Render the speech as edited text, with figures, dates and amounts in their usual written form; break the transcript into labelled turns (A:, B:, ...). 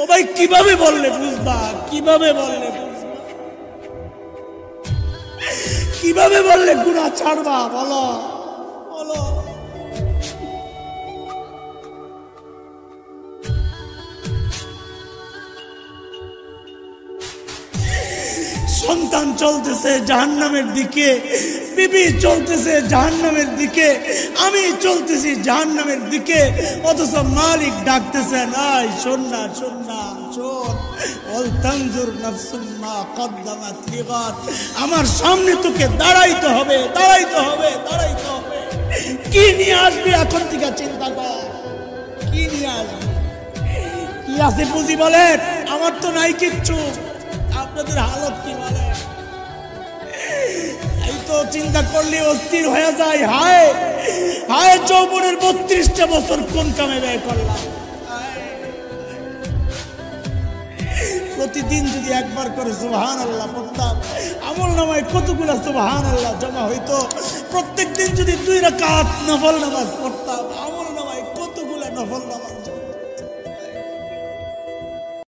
A: ভাই কিভাবে বললে বুঝবা, কিভাবে বললে বুঝবা, কিভাবে বললে গুনাহ ছাড়বা? বলো বলো। সন্তান চলতেছে জাহান্নামের দিকে, বিবি চলতেছে জাহান্নামের দিকে, আমি চলতেছি জাহান্নামের দিকে, অথচ মালিক ডাকতেছেন, আয় শোন না শোন না শোন, ওয়াল তানজুর নাফসুম মা কদ্দামাত লিগাদ। আমার সামনে তোকে দাঁড়াইতে হবে, দাঁড়াইতে হবে, দাঁড়াইতে হবে। কি নিয়ে আসবি এখন থেকে চিন্তা কর, কি নিয়ে আসবি, কি আছে বুঝি বলেন? আমার তো নাই কিচ্ছু, আপনাদের হালত কি বলে? এই তো চিন্তা করলে অস্থির হয়ে যায়। হায় হায়, যৌবনের 32টা বছর কোন কামে ব্যয় করলাম। প্রতিদিন যদি একবার করে সুবহানাল্লাহ পড়তাম, আমল নামায় কতগুলা সুবহানাল্লাহ জমা হইতো। প্রত্যেক দিন যদি 2 রাকাত নফল নামাজ পড়তাম, আমল নামায় কতগুলা নফল নামাজ জমা।